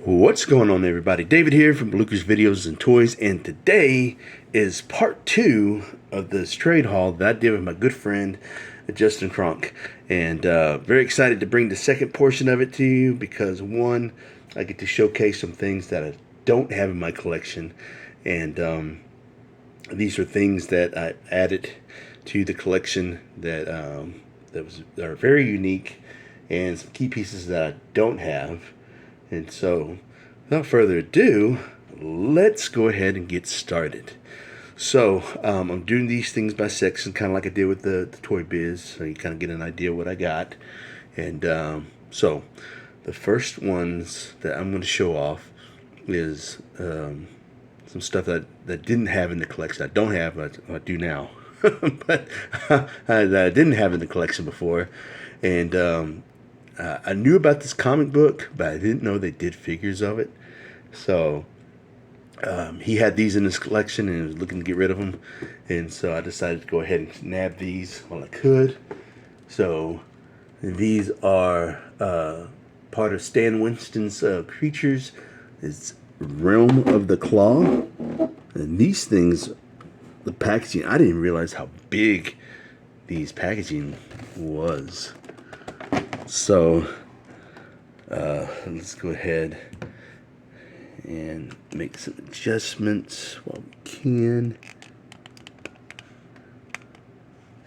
What's going on, everybody? David here from Bluckers Videos and Toys, and today is part 2 of this trade haul that I did with my good friend Justin Kronk, and very excited to bring the second portion of it to you because one, I get to showcase some things that I don't have in my collection, and these are things that I added to the collection that are very unique, and some key pieces that I don't have. And so, without further ado, let's go ahead and get started. So, I'm doing these things by section, kind of like I did with the Toy Biz, so you kind of get an idea of what I got. And so, the first ones that I'm going to show off is some stuff that didn't have in the collection. I don't have, I do now, but that I didn't have in the collection before. And I knew about this comic book, but I didn't know they did figures of it. So he had these in his collection and was looking to get rid of them. And so I decided to go ahead and nab these while I could. So these are part of Stan Winston's Creatures. It's Realm of the Claw. And these things, the packaging, I didn't realize how big these packaging was. So let's go ahead and make some adjustments while we can.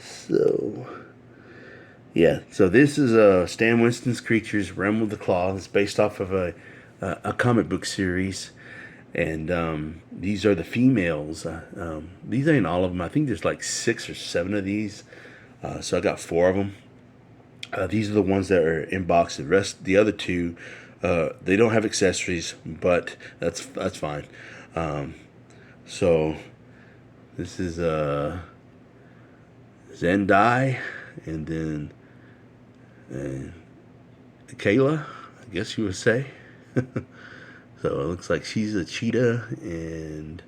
So yeah, so this is Stan Winston's Creatures, Realm of the Claw. It's based off of a comic book series, and these are the females. These ain't all of them. I think there's like 6 or 7 of these. So I got 4 of them. These are the ones that are in box. The rest, the other 2, they don't have accessories, but that's fine. So this is Zendai, and then Kayla, I guess you would say. So it looks like she's a cheetah, and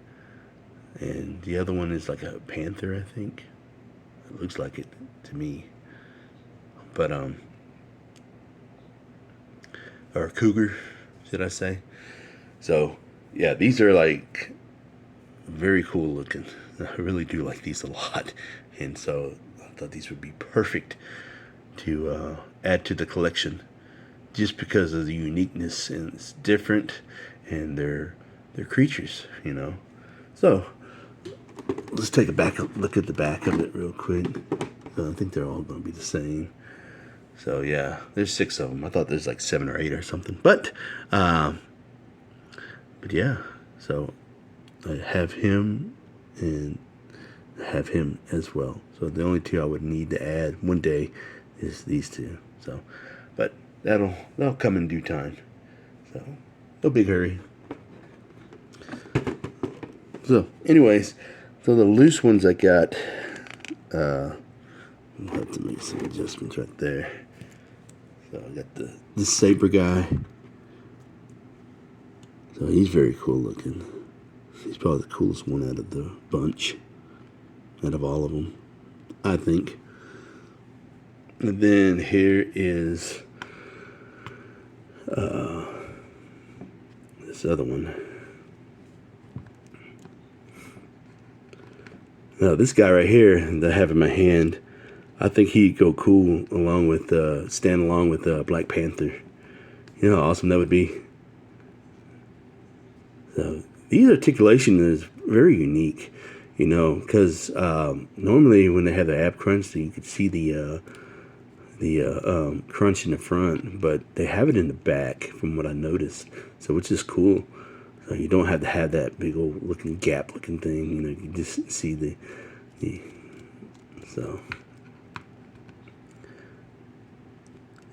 the other one is like a panther, I think. It looks like it to me. But or a cougar, should I say? So yeah, these are like very cool looking. I really do like these a lot, and so I thought these would be perfect to add to the collection, just because of the uniqueness, and it's different, and they're creatures, you know. So let's take a look at the back of it real quick. I think they're all going to be the same. So yeah, there's 6 of them. I thought there's like 7 or 8 or something. But yeah, so I have him and I have him as well. So the only 2 I would need to add one day is these 2. So, but that'll come in due time. So no big hurry. So anyways, so the loose ones I got, I'll have to make some adjustments right there. So I got the saber guy. So he's very cool looking. He's probably the coolest one out of the bunch, out of all of them, I think. And then here is this other one. Now this guy right here that I have in my hand, I think he'd go cool along with, stand along with Black Panther. You know how awesome that would be? So, these articulation is very unique, you know, because normally when they have the ab crunch, you could see the crunch in the front, but they have it in the back from what I noticed. So which is cool. So you don't have to have that big old looking gap looking thing, you know, you just see the so.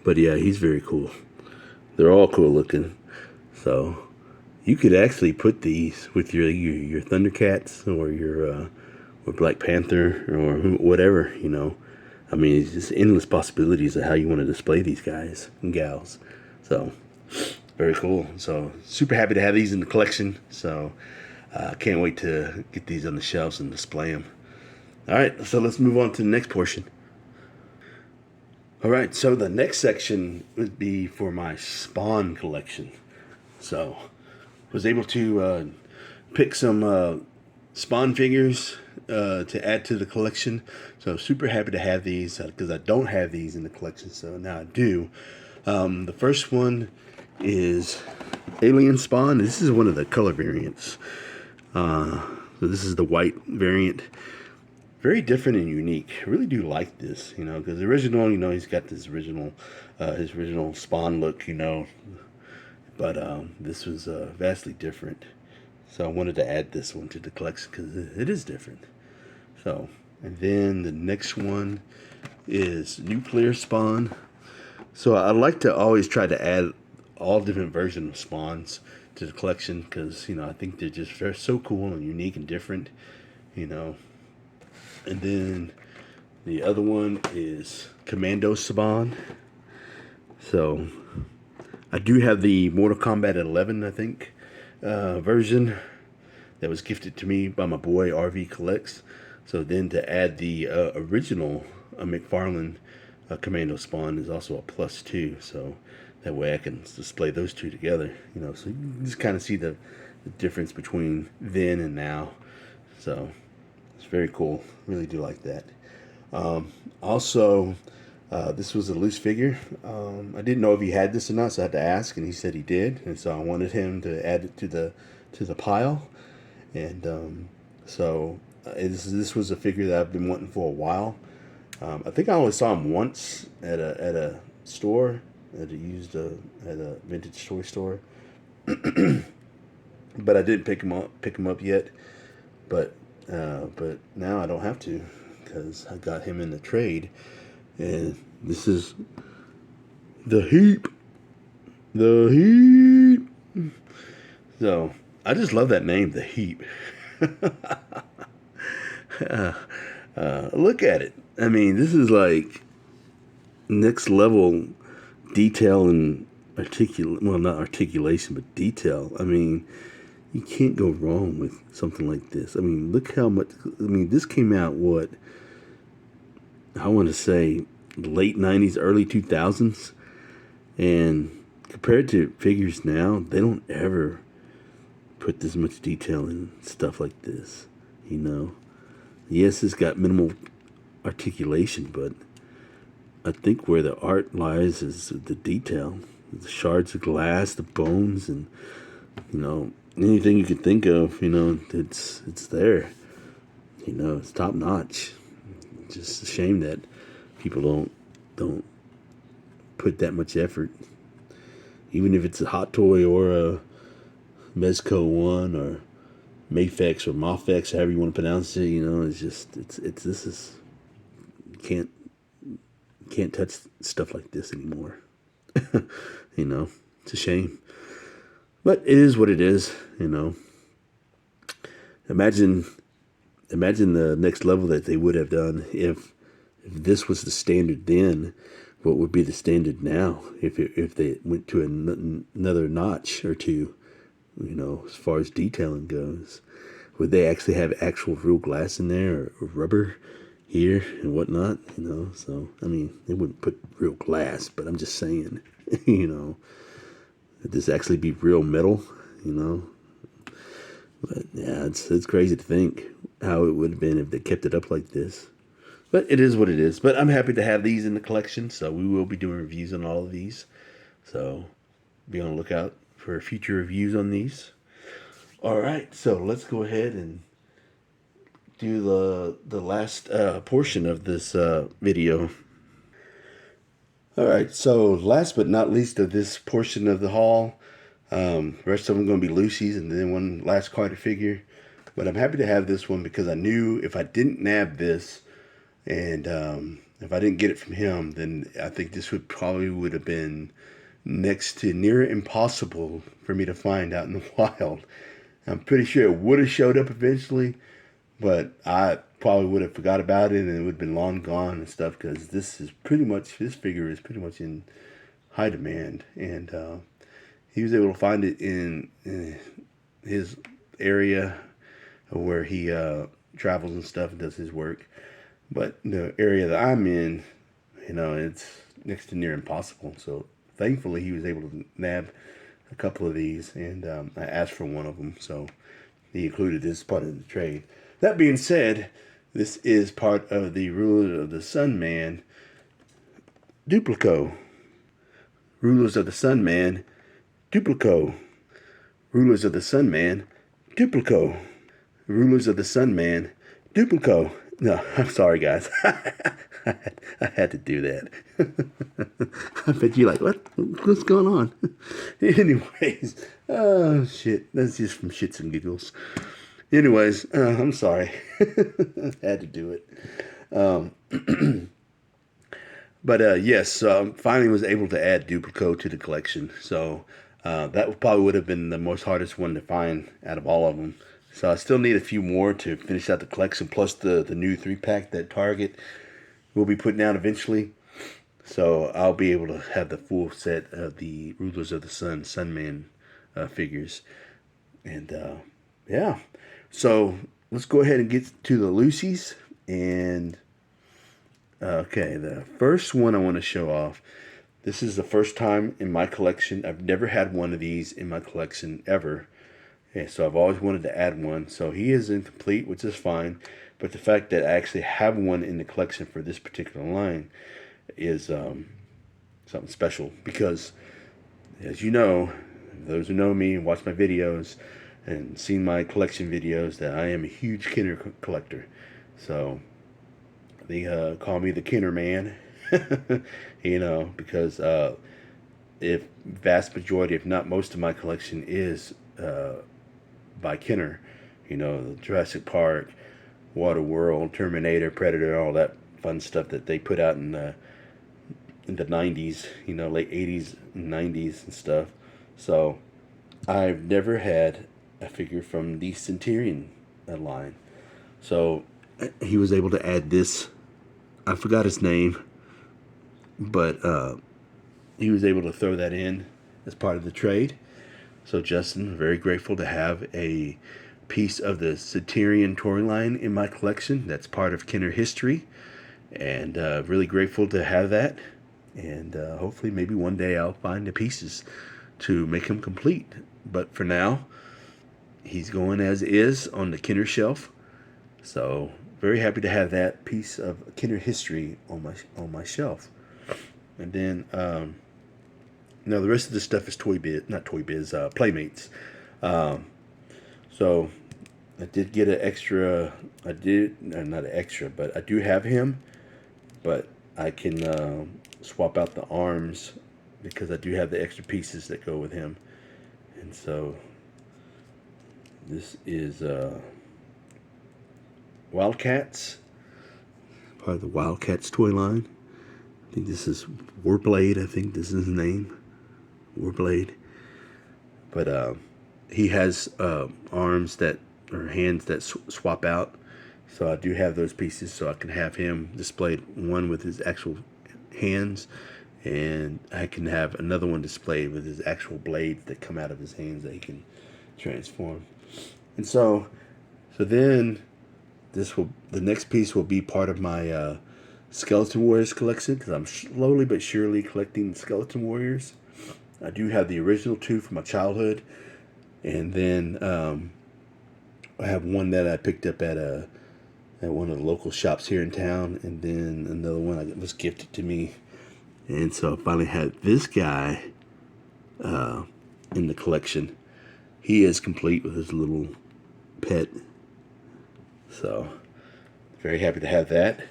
But yeah, he's very cool. They're all cool looking. So you could actually put these with your Thundercats or your or Black Panther or whatever, you know. I mean, it's just endless possibilities of how you want to display these guys and gals. So very cool. So super happy to have these in the collection. So can't wait to get these on the shelves and display them. All right, so let's move on to the next portion. All right, so the next section would be for my Spawn collection. So was able to pick some Spawn figures to add to the collection. So super happy to have these because I don't have these in the collection, so now I do. The first one is Alien Spawn. This is one of the color variants. So this is the white variant. Very different and unique. I really do like this, because the original, he's got this original, his original Spawn look, but this was vastly different. So I wanted to add this one to the collection because it is different. So, and then the next one is Nuclear Spawn. So I like to always try to add all different versions of Spawns to the collection because, I think they're so cool and unique and different, And then the other one is Commando Spawn. So I do have the Mortal Kombat 11, I think, version that was gifted to me by my boy RV Collects. So then to add the original McFarlane Commando Spawn is also a plus too. So that way I can display those two together, so you can just kind of see the difference between then and now. So it's very cool. Really do like that. Also, this was a loose figure. I didn't know if he had this or not, so I had to ask, and he said he did. And so I wanted him to add it to the pile. And this was a figure that I've been wanting for a while. I think I only saw him once at a store, at a vintage toy store. But I didn't pick him up yet. But now I don't have to because I got him in the trade. And this is the Heap. The Heap. So I just love that name, the Heap. Look at it. I mean, this is like next level detail and not articulation, but detail. I mean, you can't go wrong with something like this. I mean, look how much. I mean, this came out what I want to say late 90s, early 2000s, and compared to figures now, they don't ever put this much detail in stuff like this. Yes, it's got minimal articulation, but I think where the art lies is the detail, the shards of glass, the bones, and anything you could think of. It's there. It's top notch. It's just a shame that people don't put that much effort, even if it's a Hot Toy or a Mezco one or Mafex or Mafex, however you want to pronounce it. It's just this is can't touch stuff like this anymore. It's a shame, but it is what it is. Imagine the next level that they would have done if this was the standard then. What would be the standard now if they went to another notch or two? As far as detailing goes, would they actually have actual real glass in there or rubber here and whatnot? So I mean, they wouldn't put real glass, but I'm just saying, would this actually be real metal? But yeah, it's crazy to think how it would have been if they kept it up like this. But it is what it is. But I'm happy to have these in the collection, so we will be doing reviews on all of these. So be on the lookout for future reviews on these. All right, so let's go ahead and do the last portion of this video. All right, so last but not least of this portion of the haul, the rest of them going to be Lucy's and then one last Carter figure. But I'm happy to have this one because I knew if I didn't nab this and if I didn't get it from him, then I think this would have been next to near impossible for me to find out in the wild. I'm pretty sure it would have showed up eventually, but I probably would have forgot about it and it would have been long gone and stuff because this figure is pretty much in high demand. And he was able to find it in his area where he travels and stuff and does his work. But the area that I'm in, it's next to near impossible. So thankfully he was able to nab a couple of these, and I asked for one of them, so he included this part of the trade. That being said, this is part of the Rulers of the SaNMan Duplico. Rulers of the SaNMan Duplico. Rulers of the SaNMan Duplico. Rulers of the SaNMan Duplico. No, I'm sorry, guys. I had to do that. I bet you're like, what's going on? Anyways, oh shit, that's just from shits and giggles. Anyways, I'm sorry. Had to do it. But yes, finally was able to add Duplico to the collection. So that probably would have been the most hardest one to find out of all of them. So I still need a few more to finish out the collection, plus the new 3-pack that Target will be putting out eventually. So I'll be able to have the full set of the Rulers of the SaNMan figures. And yeah, so let's go ahead and get to the Lucy's. And okay, the first one I want to show off. This is the first time in my collection. I've never had one of these in my collection ever. Okay, so I've always wanted to add one. So he is incomplete, which is fine. But the fact that I actually have one in the collection for this particular line is something special. Because, as you know, those who know me and watch my videos and seen my collection videos, that I am a huge Kenner collector. So they call me the Kenner man. You know, because if vast majority, if not most of my collection is by Kenner. You know, the Jurassic Park, Waterworld, Terminator, Predator, all that fun stuff that they put out in the 90s, you know, late 80s and 90s and stuff. So I've never had a figure from the Centurion line. So he was able to add this. I forgot his name, but he was able to throw that in as part of the trade. So Justin, very grateful to have a piece of the Centurion toy line in my collection. That's part of Kenner history, and really grateful to have that. And hopefully maybe one day I'll find the pieces to make him complete. But for now, he's going as is on the Kenner shelf. So very happy to have that piece of Kenner history on my shelf. And then now the rest of the stuff is Playmates. So I did get an extra. Not an extra, but I do have him. But I can swap out the arms because I do have the extra pieces that go with him. And so this is Wildcats, part of the Wildcats toy line. I think this is Warblade. I think this is his name, Warblade. But he has arms that or hands that swap out. So I do have those pieces, so I can have him displayed, one with his actual hands, and I can have another one displayed with his actual blades that come out of his hands that he can transform. And so then the next piece will be part of my Skeleton Warriors collection, because I'm slowly but surely collecting Skeleton Warriors. I do have the original 2 from my childhood, and then I have one that I picked up at one of the local shops here in town, and then another one that was gifted to me. And so I finally had this guy in the collection. He is complete with his little pet. So very happy to have that.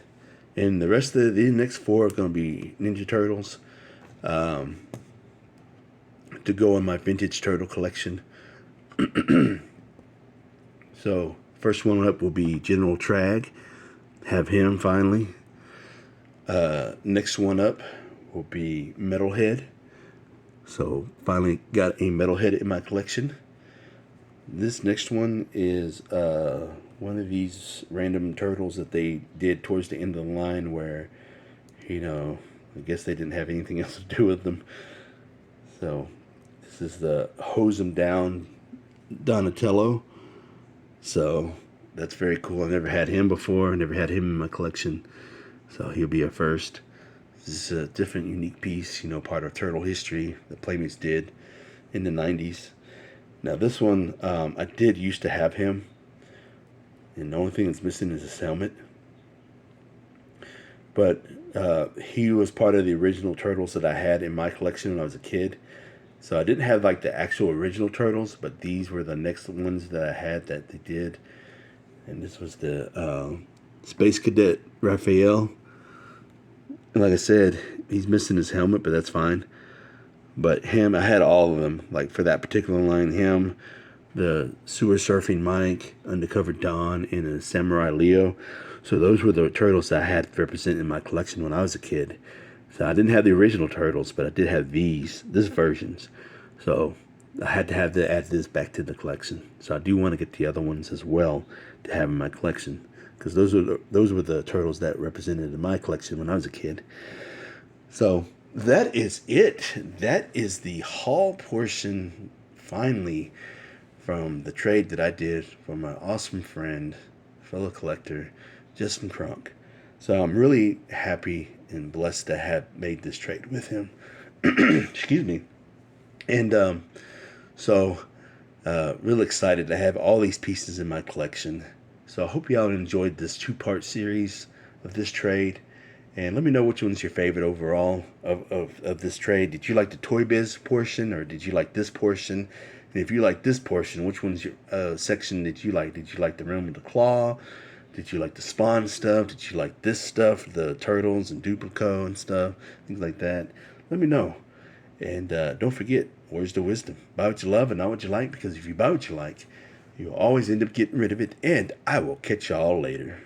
And the rest of the next 4 are going to be Ninja Turtles to go in my vintage turtle collection. So first one up will be General Trag. Have him finally. Next one up will be Metalhead. So finally got a Metalhead in my collection. This next one is one of these random turtles that they did towards the end of the line where, you know, I guess they didn't have anything else to do with them. So this is the Hose 'em Down Donatello. So that's very cool. I never had him before. I never had him in my collection. So he'll be a first. This is a different, unique piece, you know, part of turtle history that Playmates did. in the 90s. Now this one, I did used to have him, and the only thing that's missing is his helmet. But he was part of the original Turtles that I had in my collection when I was a kid. So I didn't have like the actual original Turtles, but these were the next ones that I had that they did. And this was the Space Cadet Raphael. And like I said, he's missing his helmet, but that's fine. But him, I had all of them. Like for that particular line, him, the Sewer Surfing Mike, Undercover Don, and a Samurai Leo. So those were the Turtles that I had represented in my collection when I was a kid. So I didn't have the original Turtles, but I did have this versions. So I had to have to add this back to the collection. So I do want to get the other ones as well to have in my collection, because those were the Turtles that represented in my collection when I was a kid. So that is it. That is the haul portion, finally, from the trade that I did from my awesome friend, fellow collector, Justin Kronk. So I'm really happy and blessed to have made this trade with him. Excuse me. And really excited to have all these pieces in my collection. So I hope y'all enjoyed this 2-part series of this trade. And let me know which one's your favorite overall of this trade. Did you like the Toy Biz portion, or did you like this portion? And if you like this portion, which one's your section did you like? Did you like the Realm of the Claw? Did you like the Spawn stuff? Did you like this stuff, the Turtles and Duplico and stuff, things like that? Let me know. And don't forget, words to wisdom. Buy what you love and not what you like, because if you buy what you like, you'll always end up getting rid of it. And I will catch y'all later.